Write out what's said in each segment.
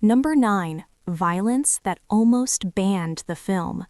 Number 9. Violence that almost banned the film.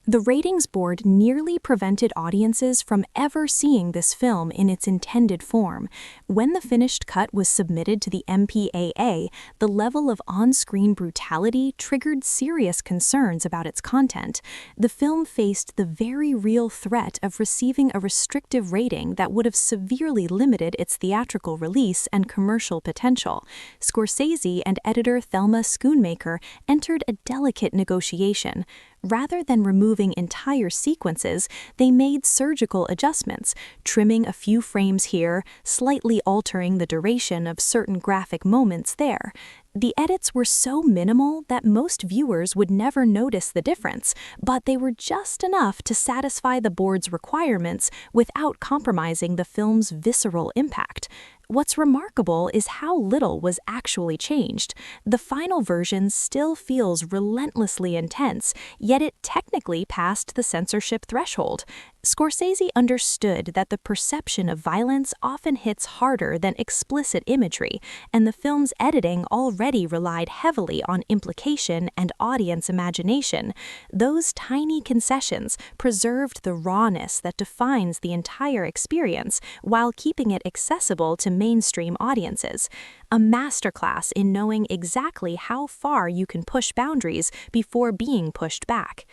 The ratings board nearly prevented audiences from ever seeing this film in its intended form. When the finished cut was submitted to the MPAA, the level of on-screen brutality triggered serious concerns about its content. The film faced the very real threat of receiving a restrictive rating that would have severely limited its theatrical release and commercial potential. Scorsese and editor Thelma Schoonmaker entered a delicate negotiation. Rather than removing entire sequences, they made surgical adjustments, trimming a few frames here, slightly altering the duration of certain graphic moments there. The edits were so minimal that most viewers would never notice the difference, but they were just enough to satisfy the board's requirements without compromising the film's visceral impact. What's remarkable is how little was actually changed. The final version still feels relentlessly intense, yet it technically passed the censorship threshold. Scorsese understood that the perception of violence often hits harder than explicit imagery, and the film's editing already relied heavily on implication and audience imagination. Those tiny concessions preserved the rawness that defines the entire experience while keeping it accessible to mainstream audiences. A masterclass in knowing exactly how far you can push boundaries before being pushed back.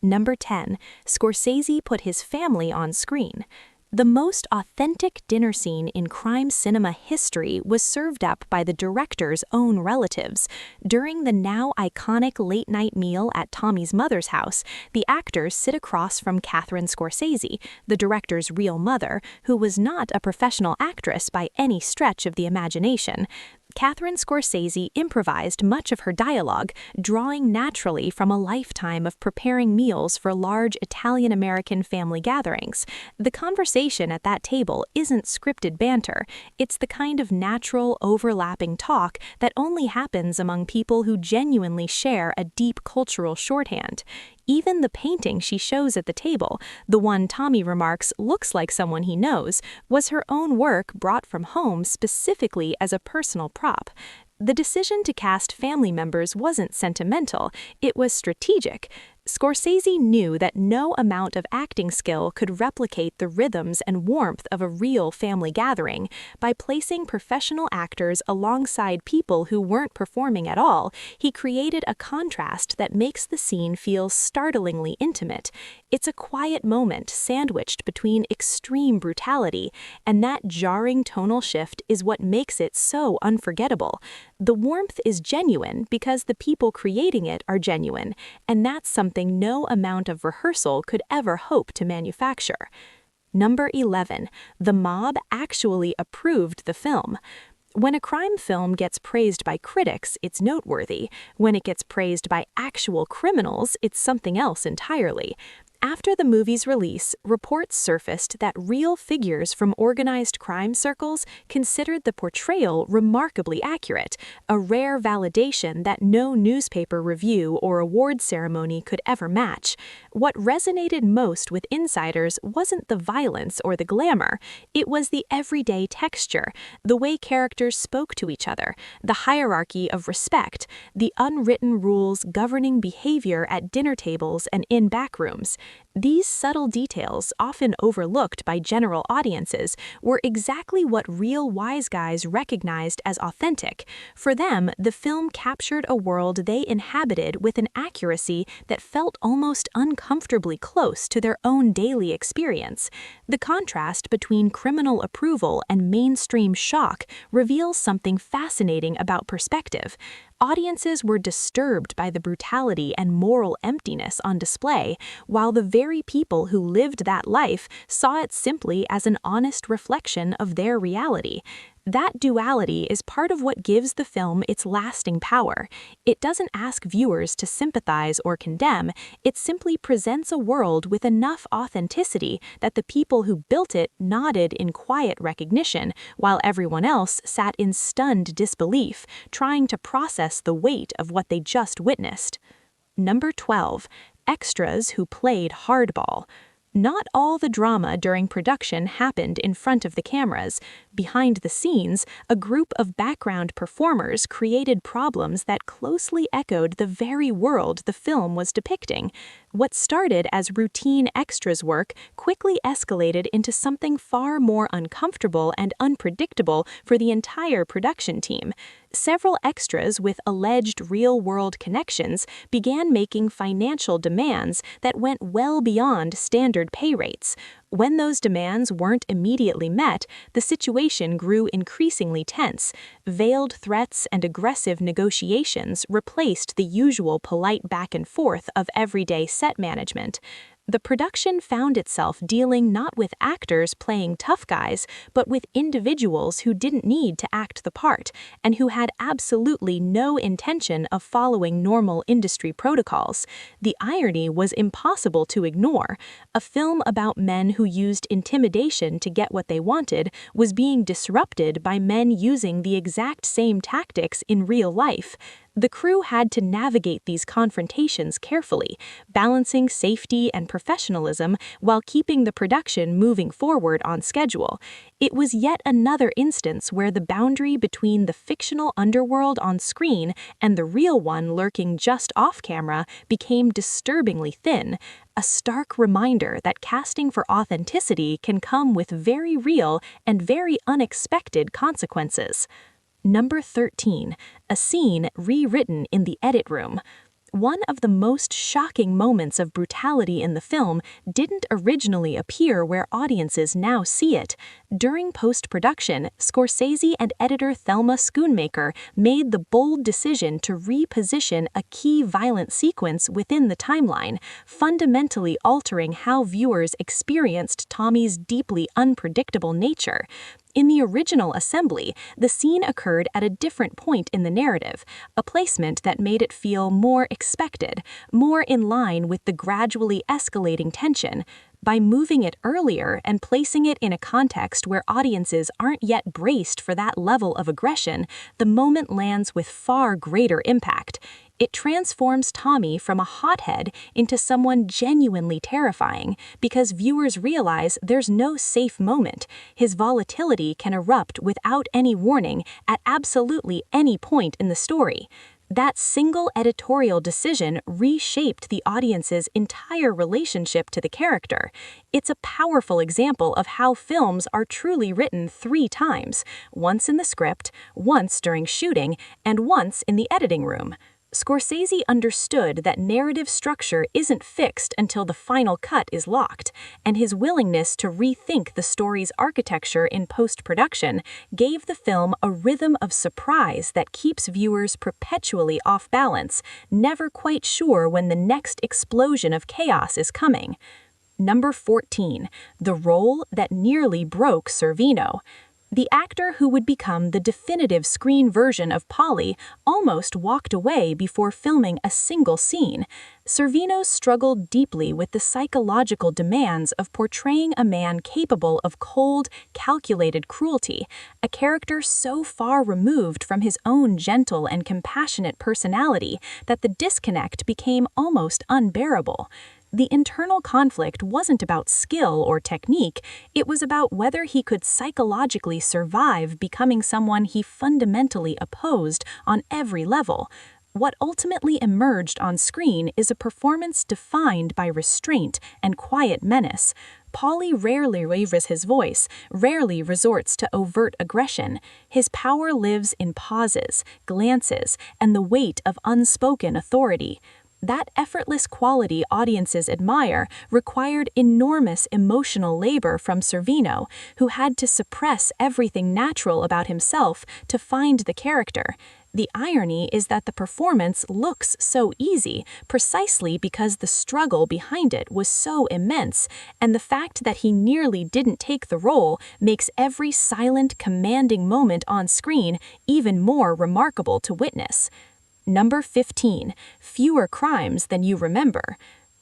Number 10. Scorsese put his family on screen. The most authentic dinner scene in crime cinema history was served up by the director's own relatives. During the now iconic late-night meal at Tommy's mother's house, the actors sit across from Catherine Scorsese, the director's real mother, who was not a professional actress by any stretch of the imagination. Catherine Scorsese improvised much of her dialogue, drawing naturally from a lifetime of preparing meals for large Italian-American family gatherings. The conversation at that table isn't scripted banter. It's the kind of natural, overlapping talk that only happens among people who genuinely share a deep cultural shorthand. Even the painting she shows at the table, the one Tommy remarks looks like someone he knows, was her own work brought from home specifically as a personal prop. The decision to cast family members wasn't sentimental, it was strategic. Scorsese knew that no amount of acting skill could replicate the rhythms and warmth of a real family gathering. By placing professional actors alongside people who weren't performing at all, he created a contrast that makes the scene feel startlingly intimate. It's a quiet moment sandwiched between extreme brutality, and that jarring tonal shift is what makes it so unforgettable. The warmth is genuine because the people creating it are genuine, and that's something no amount of rehearsal could ever hope to manufacture. Number 11. The mob actually approved the film. When a crime film gets praised by critics, it's noteworthy. When it gets praised by actual criminals, it's something else entirely. After the movie's release, reports surfaced that real figures from organized crime circles considered the portrayal remarkably accurate, a rare validation that no newspaper review or award ceremony could ever match. What resonated most with insiders wasn't the violence or the glamour, it was the everyday texture, the way characters spoke to each other, the hierarchy of respect, the unwritten rules governing behavior at dinner tables and in backrooms. These subtle details, often overlooked by general audiences, were exactly what real wise guys recognized as authentic. For them, the film captured a world they inhabited with an accuracy that felt almost uncomfortably close to their own daily experience. The contrast between criminal approval and mainstream shock reveals something fascinating about perspective. Audiences were disturbed by the brutality and moral emptiness on display, while the very people who lived that life saw it simply as an honest reflection of their reality. That duality is part of what gives the film its lasting power. It doesn't ask viewers to sympathize or condemn, it simply presents a world with enough authenticity that the people who built it nodded in quiet recognition, while everyone else sat in stunned disbelief, trying to process the weight of what they just witnessed. Number 12. Extras who played hardball. Not all the drama during production happened in front of the cameras. Behind the scenes, a group of background performers created problems that closely echoed the very world the film was depicting. What started as routine extras work quickly escalated into something far more uncomfortable and unpredictable for the entire production team. Several extras with alleged real-world connections began making financial demands that went well beyond standard pay rates. When those demands weren't immediately met, the situation grew increasingly tense. Veiled threats and aggressive negotiations replaced the usual polite back and forth of everyday set management. The production found itself dealing not with actors playing tough guys, but with individuals who didn't need to act the part, and who had absolutely no intention of following normal industry protocols. The irony was impossible to ignore. A film about men who used intimidation to get what they wanted was being disrupted by men using the exact same tactics in real life. The crew had to navigate these confrontations carefully, balancing safety and professionalism while keeping the production moving forward on schedule. It was yet another instance where the boundary between the fictional underworld on screen and the real one lurking just off camera became disturbingly thin, a stark reminder that casting for authenticity can come with very real and very unexpected consequences. Number 13, a scene rewritten in the edit room. One of the most shocking moments of brutality in the film didn't originally appear where audiences now see it. During post-production, Scorsese and editor Thelma Schoonmaker made the bold decision to reposition a key violent sequence within the timeline, fundamentally altering how viewers experienced Tommy's deeply unpredictable nature. In the original assembly, the scene occurred at a different point in the narrative, a placement that made it feel more expected, more in line with the gradually escalating tension. By moving it earlier and placing it in a context where audiences aren't yet braced for that level of aggression, the moment lands with far greater impact. It transforms Tommy from a hothead into someone genuinely terrifying, because viewers realize there's no safe moment. His volatility can erupt without any warning at absolutely any point in the story. That single editorial decision reshaped the audience's entire relationship to the character. It's a powerful example of how films are truly written 3 times, once in the script, once during shooting, and once in the editing room. Scorsese understood that narrative structure isn't fixed until the final cut is locked, and his willingness to rethink the story's architecture in post-production gave the film a rhythm of surprise that keeps viewers perpetually off balance, never quite sure when the next explosion of chaos is coming. Number 14, the role that nearly broke Sorvino. The actor who would become the definitive screen version of Paulie almost walked away before filming a single scene. Sorvino struggled deeply with the psychological demands of portraying a man capable of cold, calculated cruelty, a character so far removed from his own gentle and compassionate personality that the disconnect became almost unbearable. The internal conflict wasn't about skill or technique, it was about whether he could psychologically survive becoming someone he fundamentally opposed on every level. What ultimately emerged on screen is a performance defined by restraint and quiet menace. Paulie rarely raises his voice, rarely resorts to overt aggression. His power lives in pauses, glances, and the weight of unspoken authority. That effortless quality audiences admire required enormous emotional labor from Sorvino, who had to suppress everything natural about himself to find the character. The irony is that the performance looks so easy precisely because the struggle behind it was so immense, and the fact that he nearly didn't take the role makes every silent, commanding moment on screen even more remarkable to witness. Number 15, fewer crimes than you remember.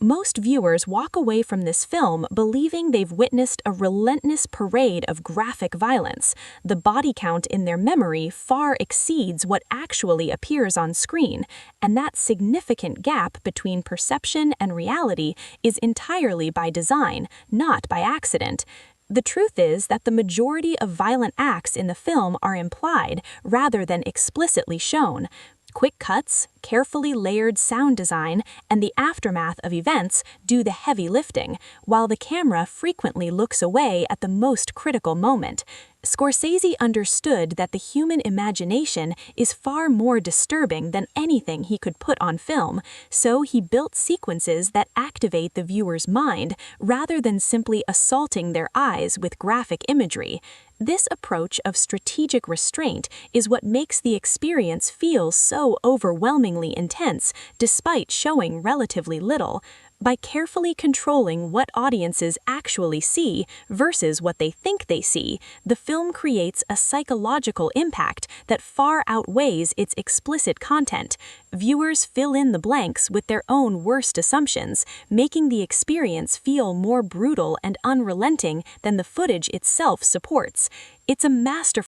Most viewers walk away from this film believing they've witnessed a relentless parade of graphic violence. The body count in their memory far exceeds what actually appears on screen, and that significant gap between perception and reality is entirely by design, not by accident. The truth is that the majority of violent acts in the film are implied rather than explicitly shown. Quick cuts, carefully layered sound design, and the aftermath of events do the heavy lifting, while the camera frequently looks away at the most critical moment. Scorsese understood that the human imagination is far more disturbing than anything he could put on film, so he built sequences that activate the viewer's mind rather than simply assaulting their eyes with graphic imagery. This approach of strategic restraint is what makes the experience feel so overwhelmingly intense, despite showing relatively little. By carefully controlling what audiences actually see versus what they think they see, the film creates a psychological impact that far outweighs its explicit content. Viewers fill in the blanks with their own worst assumptions, making the experience feel more brutal and unrelenting than the footage itself supports. It's a masterful